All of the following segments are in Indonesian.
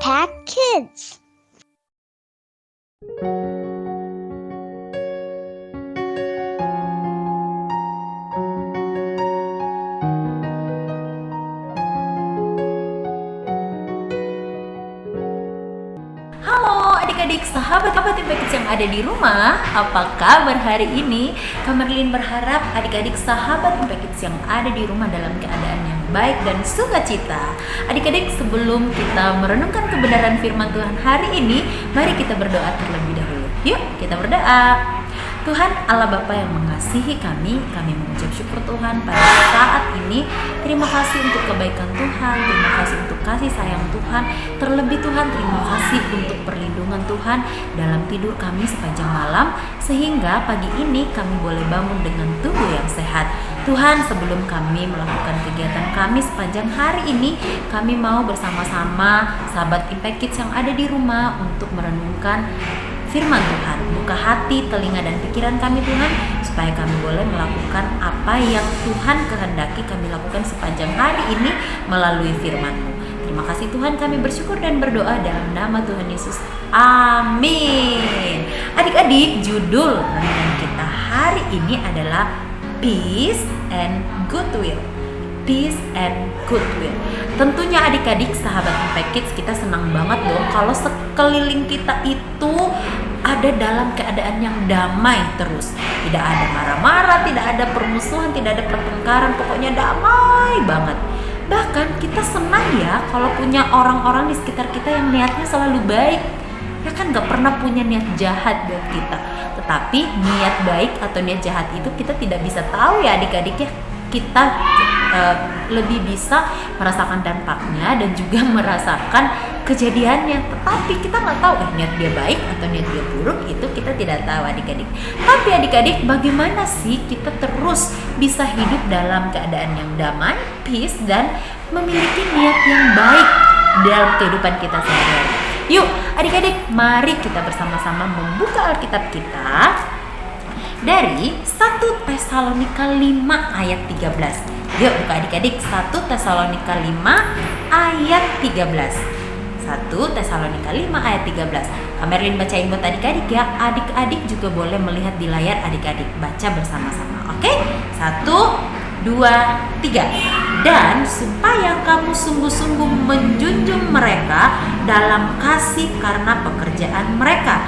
Impact Kids. Halo adik-adik sahabat-sahabat Impact Kids yang ada di rumah, apa kabar hari ini? Kak Merlin berharap adik-adik sahabat Impact Kids yang ada di rumah dalam keadaan yang baik dan sukacita. Adik-adik, sebelum kita merenungkan kebenaran firman Tuhan hari ini, mari kita berdoa terlebih dahulu. Yuk kita berdoa. Tuhan Allah Bapa yang mengasihi kami mengucap syukur Tuhan pada saat ini. Terima kasih untuk kebaikan Tuhan, terima kasih untuk kasih sayang Tuhan. Terlebih Tuhan, terima kasih untuk perlindungan Tuhan dalam tidur kami sepanjang malam, sehingga pagi ini kami boleh bangun dengan tubuh yang sehat. Tuhan, sebelum kami melakukan kegiatan kami sepanjang hari ini, kami mau bersama-sama sahabat Impact Kids yang ada di rumah untuk merenungkan firman Tuhan. Buka hati, telinga, dan pikiran kami Tuhan, supaya kami boleh melakukan apa yang Tuhan kehendaki kami lakukan sepanjang hari ini melalui firman-Mu. Terima kasih Tuhan, kami bersyukur dan berdoa dalam nama Tuhan Yesus. Amin. Adik-adik, judul renungan kita hari ini adalah Peace and Goodwill. Peace and Goodwill. Tentunya adik-adik sahabat Impact Kids, kita senang banget dong kalau sekeliling kita itu ada dalam keadaan yang damai terus. Tidak ada marah-marah, tidak ada permusuhan, tidak ada pertengkaran, pokoknya damai banget. Bahkan kita senang ya kalau punya orang-orang di sekitar kita yang niatnya selalu baik. Ya kan, gak pernah punya niat jahat buat kita. Tetapi niat baik atau niat jahat itu kita tidak bisa tahu ya adik-adik ya. Kita lebih bisa merasakan dampaknya dan juga merasakan kejadiannya, tetapi kita nggak tahu niat dia baik atau niat dia buruk, itu kita tidak tahu adik-adik. Tapi adik-adik, bagaimana sih kita terus bisa hidup dalam keadaan yang damai, peace, dan memiliki niat yang baik dalam kehidupan kita sehari-hari? Yuk adik-adik, mari kita bersama-sama membuka Alkitab kita dari 1 Tesalonika 5 ayat 13. Yuk buka adik-adik, 1 Tesalonika 5 ayat 13. 1 Tesalonika 5 ayat 13. Kak Merlin bacain buat adik-adik ya. Adik-adik juga boleh melihat di layar adik-adik. Baca bersama-sama. Oke? 1, 2, 3. Dan supaya kamu sungguh-sungguh menjunjung mereka dalam kasih karena pekerjaan mereka.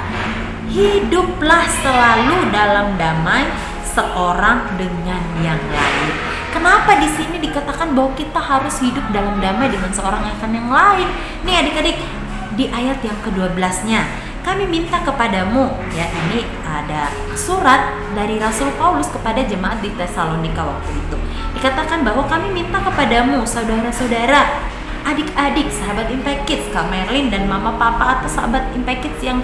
Hiduplah selalu dalam damai seorang dengan yang lain. Kenapa di sini dikatakan bahwa kita harus hidup dalam damai dengan seorang akan yang lain? Nih adik-adik, di ayat yang ke-12-nya, kami minta kepadamu, ya ini ada surat dari Rasul Paulus kepada jemaat di Tesalonika waktu itu. Dikatakan bahwa kami minta kepadamu, saudara-saudara, adik-adik, sahabat Impact Kids, Kak Merlin dan mama papa atau sahabat Impact Kids yang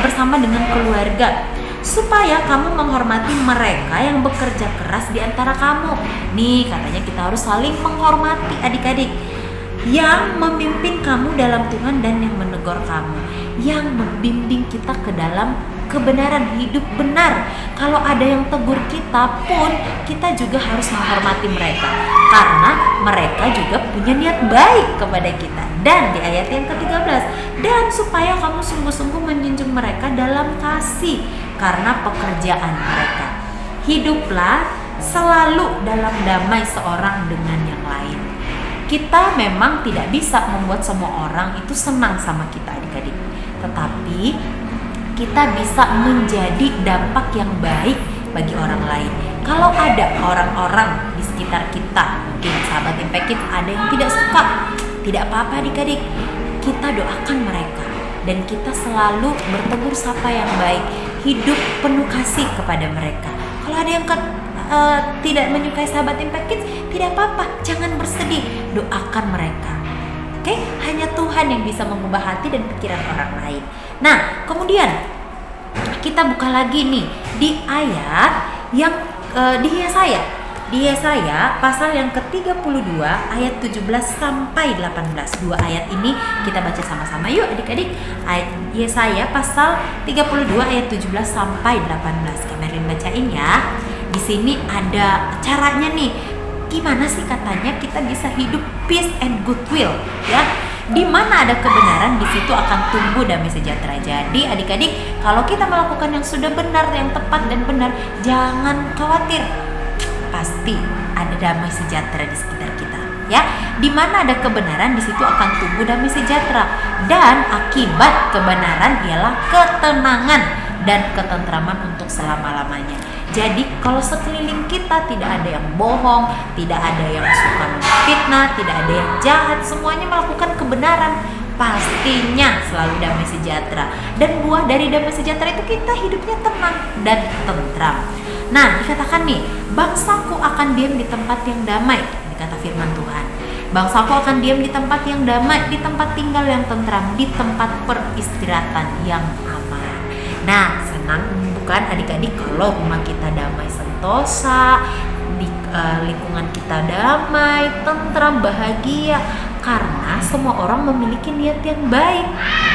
bersama dengan keluarga, supaya kamu menghormati mereka yang bekerja keras di antara kamu. Nih katanya kita harus saling menghormati adik-adik, yang memimpin kamu dalam Tuhan dan yang menegur kamu, yang membimbing kita ke dalam kebenaran, hidup benar. Kalau ada yang tegur kita pun, kita juga harus menghormati mereka, karena mereka juga punya niat baik kepada kita. Dan di ayat yang ke-13, dan supaya kamu sungguh-sungguh menjunjung mereka dalam kasih karena pekerjaan mereka. Hiduplah selalu dalam damai seorang dengan yang lain. Kita memang tidak bisa membuat semua orang itu senang sama kita adik-adik, tetapi kita bisa menjadi dampak yang baik bagi orang lain. Kalau ada orang-orang di sekitar kita, mungkin sahabat Impact Kids ada yang tidak suka, tidak apa-apa adik-adik, kita doakan mereka dan kita selalu bertegur sapa yang baik, hidup penuh kasih kepada mereka. Kalau ada yang tidak menyukai sahabat Impact Kids, tidak apa-apa, jangan bersedih, doakan mereka. Oke, hanya Tuhan yang bisa mengubah hati dan pikiran orang lain. Nah, kemudian kita buka lagi nih di ayat yang di Yesaya pasal yang ke-32 ayat 17 sampai 18. Dua ayat ini kita baca sama-sama yuk adik-adik. Yesaya pasal 32 ayat 17 sampai 18. Kak Merlin bacain ya. Di sini ada caranya nih. Gimana sih katanya kita bisa hidup peace and goodwill ya? Di mana ada kebenaran, di situ akan tumbuh damai sejahtera. Jadi adik-adik, kalau kita melakukan yang sudah benar, yang tepat dan benar, jangan khawatir. Pasti ada damai sejahtera di sekitar kita, ya. Di mana ada kebenaran, di situ akan tumbuh damai sejahtera. Dan akibat kebenaran ialah ketenangan dan ketentraman untuk selama-lamanya. Jadi kalau sekeliling kita tidak ada yang bohong, tidak ada yang suka fitnah, tidak ada yang jahat, semuanya melakukan kebenaran, pastinya selalu damai sejahtera. Dan buah dari damai sejahtera itu kita hidupnya tenang dan tentram. Nah, dikatakan nih, bangsaku akan diam di tempat yang damai, dikata firman Tuhan. Bangsaku akan diam di tempat yang damai, di tempat tinggal yang tentram, di tempat peristirahatan yang aman. Nah, senang bukan adik-adik kalau rumah kita damai sentosa, di lingkungan kita damai, tentram, bahagia, karena semua orang memiliki niat yang baik.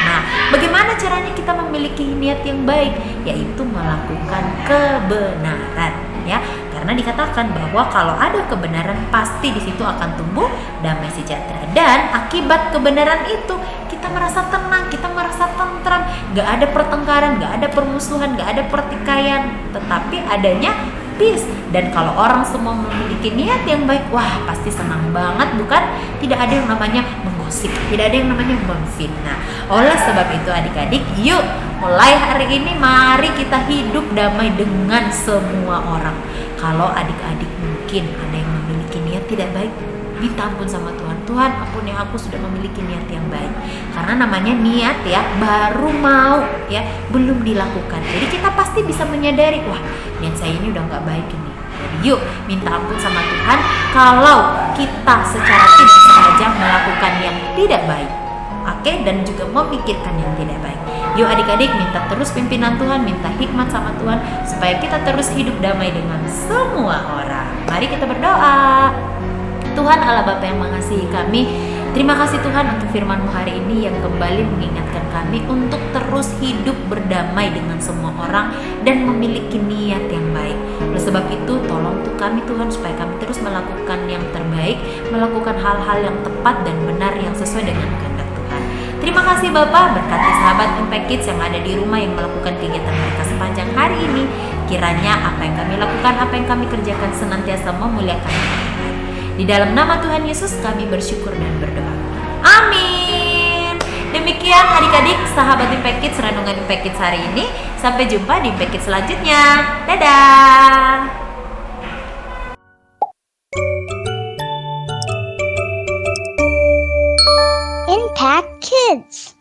Nah, bagaimana caranya kita memiliki niat yang baik? Yaitu melakukan kebenaran, ya. Karena dikatakan bahwa kalau ada kebenaran, pasti di situ akan tumbuh damai sejahtera. Dan akibat kebenaran itu kita merasa tenang, kita merasa tentram, gak ada pertengkaran, gak ada permusuhan, gak ada pertikaian, tetapi adanya peace. Dan kalau orang semua memiliki niat yang baik, wah pasti senang banget, bukan? Tidak ada yang namanya menggosip, tidak ada yang namanya memfitnah. Oleh sebab itu adik-adik, yuk mulai hari ini mari kita hidup damai dengan semua orang. Kalau adik-adik mungkin ada yang memiliki niat tidak baik, minta ampun sama Tuhan. Tuhan, ampuni aku sudah memiliki niat yang baik. Karena namanya niat ya, baru mau ya, belum dilakukan. Jadi kita pasti bisa menyadari, wah niat saya ini udah gak baik ini. Jadi yuk minta ampun sama Tuhan kalau kita secara tidak sengaja melakukan yang tidak baik. Oke, dan juga memikirkan yang tidak baik. Yuk adik-adik minta terus pimpinan Tuhan, minta hikmat sama Tuhan supaya kita terus hidup damai dengan semua orang. Mari kita berdoa. Tuhan Allah Bapa yang mengasihi kami, terima kasih Tuhan untuk firman-Mu hari ini yang kembali mengingatkan kami untuk terus hidup berdamai dengan semua orang dan memiliki niat yang baik. Oleh sebab itu tolong untuk kami Tuhan supaya kami terus melakukan yang terbaik, melakukan hal-hal yang tepat dan benar yang sesuai dengan kehendak Tuhan. Terima kasih Bapak, berkati sahabat Impact Kids yang ada di rumah yang melakukan kegiatan mereka sepanjang hari ini. Kiranya apa yang kami lakukan, apa yang kami kerjakan senantiasa memuliakan nama Tuhan. Di dalam nama Tuhan Yesus kami bersyukur dan berdoa. Amin. Demikian adik-adik sahabat Impact Kids, renungan Impact Kids hari ini. Sampai jumpa di Impact Kids selanjutnya. Dadah. Impact Kids.